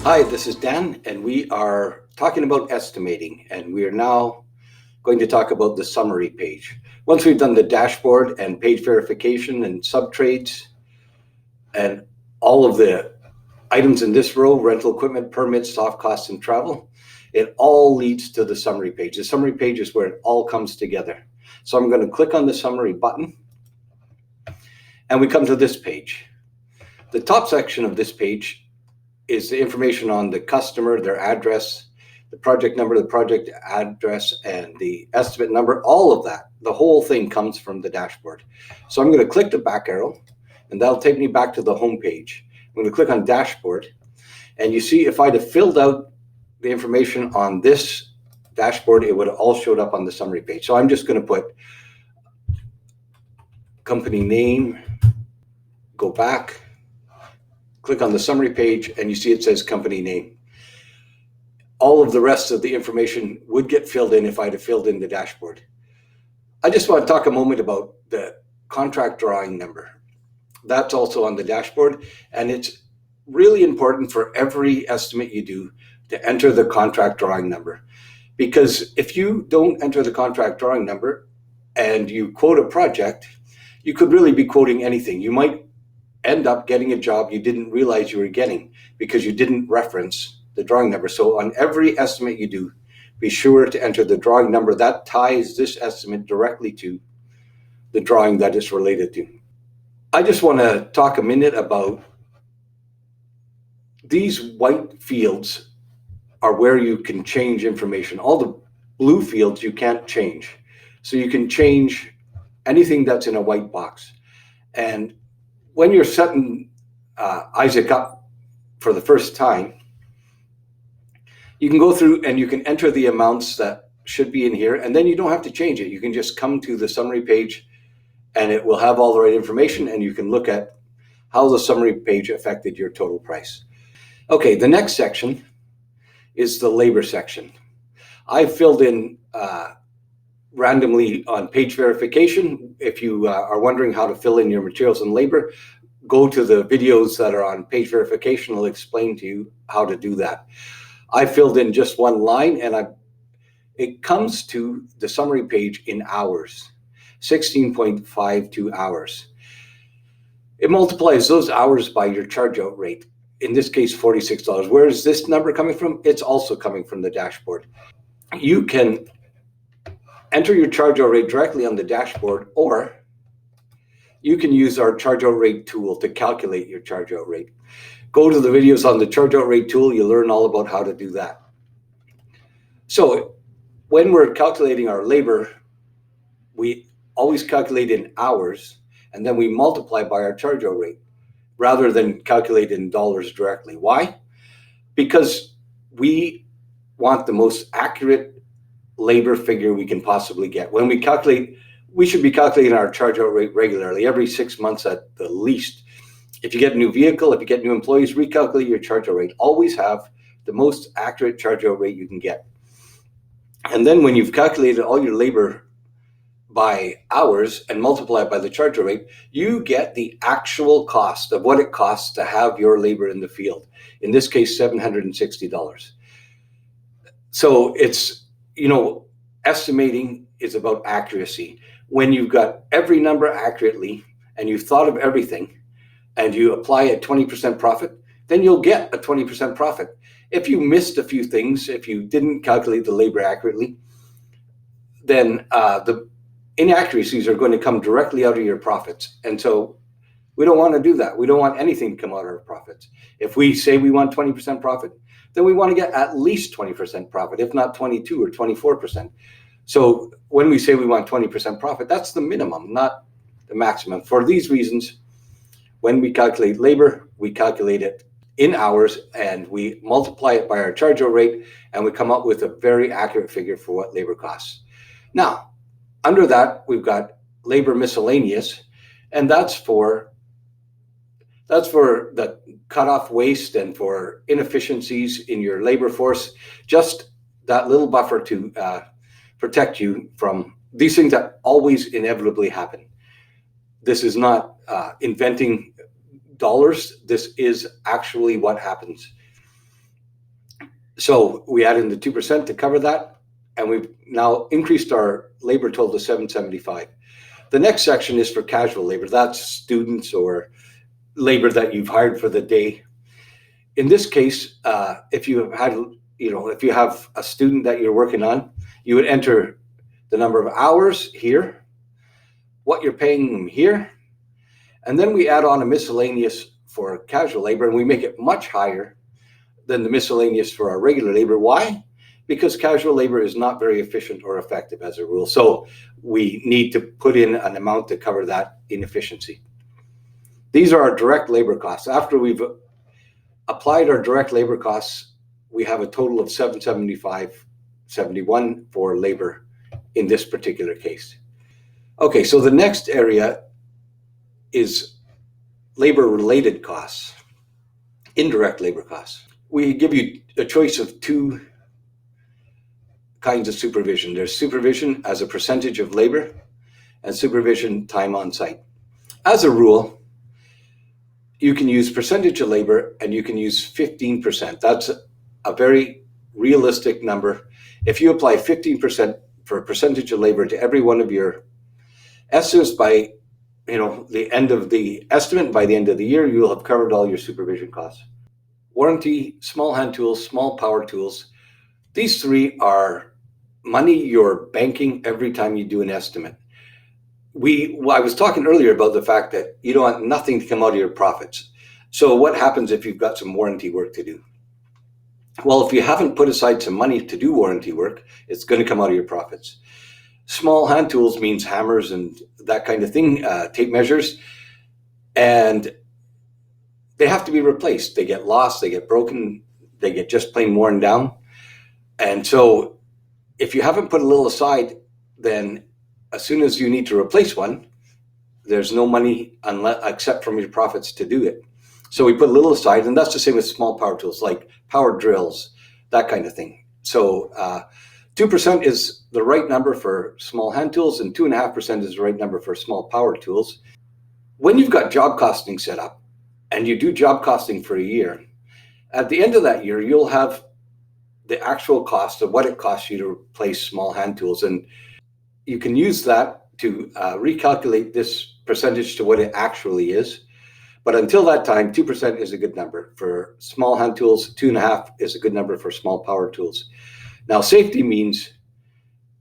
Hi, this is Dan, and we are talking about estimating, and we are now going to talk about the summary page. Once we've done the dashboard and page verification and subtrades and all of the items in this row, rental equipment, permits, soft costs, and travel, it all leads to the summary page. The summary page is where it all comes together. So I'm going to click on the summary button, and we come to this page. The top section of this page is the information on the customer, their address, the project number, the project address, and the estimate number, all of that. The whole thing comes from the dashboard. So I'm going to click the back arrow, and that'll take me back to the home page. I'm going to click on dashboard, and you see if I'd have filled out the information on this dashboard, it would have all showed up on the summary page. So I'm just going to put company name, go back, click on the summary page, and you see it says company name. All of the rest of the information would get filled in if I'd have filled in the dashboard. I just want to talk a moment about the contract drawing number. That's also on the dashboard, and it's really important for every estimate you do to enter the contract drawing number. Because if you don't enter the contract drawing number and you quote a project, you could really be quoting anything. You might end up getting a job you didn't realize you were getting because you didn't reference the drawing number. So on every estimate you do, be sure to enter the drawing number. That ties this estimate directly to the drawing that it's related to. I just want to talk a minute about these white fields are where you can change information. All the blue fields you can't change. So you can change anything that's in a white box. And when you're setting Isaac up for the first time, you can go through and you can enter the amounts that should be in here, and then you don't have to change it. You can just come to the summary page and it will have all the right information, and you can look at how the summary page affected your total price. Okay, the next section is the labor section. I filled in randomly on page verification. If you are wondering how to fill in your materials and labor, go to the videos that are on page verification. I'll explain to you how to do that. I filled in just one line, and it comes to the summary page in hours, 16.52 hours. It multiplies those hours by your charge out rate, in this case $46. Where is this number coming from? It's also coming from the dashboard. You can enter your charge out rate directly on the dashboard, or you can use our charge out rate tool to calculate your charge out rate. Go to the videos on the charge out rate tool. You'll learn all about how to do that. So when we're calculating our labor, we always calculate in hours, and then we multiply by our charge out rate rather than calculate in dollars directly. Why? Because we want the most accurate labor figure we can possibly get. When we calculate, we should be calculating our charge out rate regularly, every 6 months at the least. If you get a new vehicle, if you get new employees, recalculate your charge out rate. Always have the most accurate charge out rate you can get. And then when you've calculated all your labor by hours and multiply it by the charge out rate, you get the actual cost of what it costs to have your labor in the field. In this case, $760. So it's, estimating is about accuracy. When you've got every number accurately and you've thought of everything and you apply a 20% profit, then you'll get a 20% profit. If you missed a few things, if you didn't calculate the labor accurately, then the inaccuracies are going to come directly out of your profits. And so we don't want to do that. We don't want anything to come out of our profits. If we say we want 20% profit, then we want to get at least 20% profit, if not 22 or 24%. So when we say we want 20% profit, that's the minimum, not the maximum. For these reasons, when we calculate labor, we calculate it in hours and we multiply it by our charge out rate, and we come up with a very accurate figure for what labor costs. Now, under that, we've got labor miscellaneous, and that's for the cutoff waste and for inefficiencies in your labor force, just that little buffer to protect you from these things that always inevitably happen. This is not inventing dollars. This is actually what happens. So we add in the 2% to cover that, and we've now increased our labor total to 775. The next section is for casual labor. That's students or labor that you've hired for the day. In this case, if you have a student that you're working on, you would enter the number of hours here, what you're paying them here, and then we add on a miscellaneous for casual labor, and we make it much higher than the miscellaneous for our regular labor. Why? Because casual labor is not very efficient or effective as a rule. So we need to put in an amount to cover that inefficiency. These are our direct labor costs. After we've applied our direct labor costs, we have a total of 775.71 for labor in this particular case. Okay, so the next area is labor-related costs, indirect labor costs. We give you a choice of two kinds of supervision. There's supervision as a percentage of labor and supervision time on site. As a rule, you can use percentage of labor and you can use 15%. That's a very realistic number. If you apply 15% for a percentage of labor to every one of your estimates by the end of the estimate, by the end of the year, you will have covered all your supervision costs. Warranty, small hand tools, small power tools. These three are money you're banking every time you do an estimate. I was talking earlier about the fact that you don't want nothing to come out of your profits. So what happens if you've got some warranty work to do? Well, if you haven't put aside some money to do warranty work, it's going to come out of your profits. Small hand tools means hammers and that kind of thing, tape measures, and they have to be replaced. They get lost, they get broken, they get just plain worn down. And so if you haven't put a little aside, then as soon as you need to replace one, there's no money except from your profits to do it. So we put a little aside, and that's the same with small power tools like power drills, that kind of thing. So 2% is the right number for small hand tools, and 2.5% is the right number for small power tools. When you've got job costing set up and you do job costing for a year, at the end of that year, you'll have the actual cost of what it costs you to replace small hand tools. And you can use that to recalculate this percentage to what it actually is. But until that time, 2% is a good number for small hand tools. 2.5% is a good number for small power tools. Now, safety means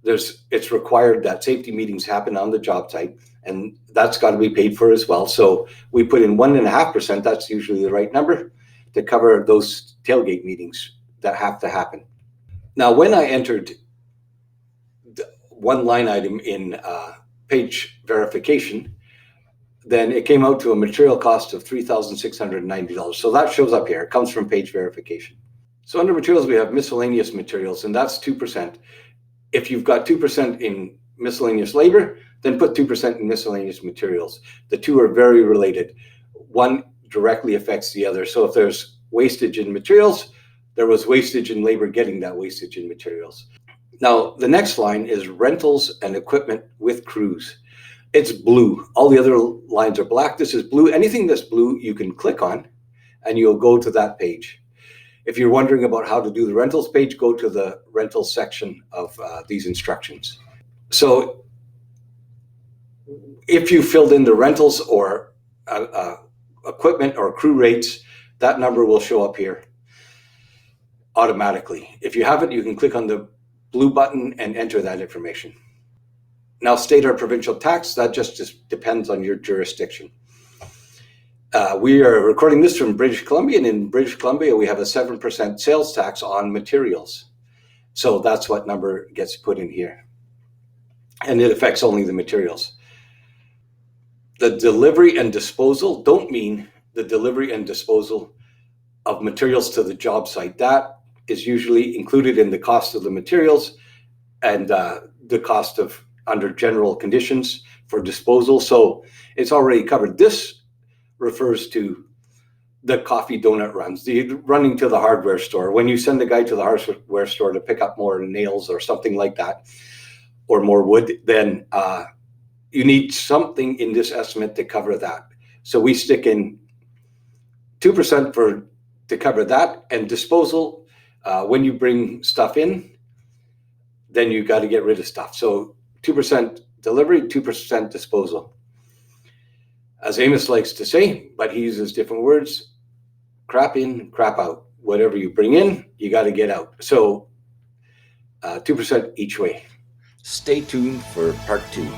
it's required that safety meetings happen on the job site, and that's got to be paid for as well. So we put in 1.5%. That's usually the right number to cover those tailgate meetings that have to happen. Now, when I entered one line item in page verification, then it came out to a material cost of $3,690. So that shows up here. It comes from page verification. So under materials, we have miscellaneous materials, and that's 2%. If you've got 2% in miscellaneous labor, then put 2% in miscellaneous materials. The two are very related. One directly affects the other. So if there's wastage in materials, there was wastage in labor getting that wastage in materials. Now, the next line is rentals and equipment with crews. It's blue. All the other lines are black. This is blue. Anything that's blue, you can click on, and you'll go to that page. If you're wondering about how to do the rentals page, go to the rentals section of these instructions. So if you filled in the rentals or equipment or crew rates, that number will show up here automatically. If you haven't, you can click on the blue button and enter that information. Now, state or provincial tax, that just depends on your jurisdiction. We are recording this from British Columbia, and in British Columbia, we have a 7% sales tax on materials. So that's what number gets put in here. And it affects only the materials. The delivery and disposal don't mean the delivery and disposal of materials to the job site. That is usually included in the cost of the materials and the cost of under general conditions for disposal. So it's already covered. This refers to the coffee donut runs, the running to the hardware store. When you send a guy to the hardware store to pick up more nails or something like that, or more wood, then you need something in this estimate to cover that. So we stick in 2% to cover that, and disposal When you bring stuff in, then you got to get rid of stuff. So 2% delivery, 2% disposal. As Amos likes to say, but he uses different words, crap in, crap out. Whatever you bring in, you got to get out. So 2% each way. Stay tuned for part 2.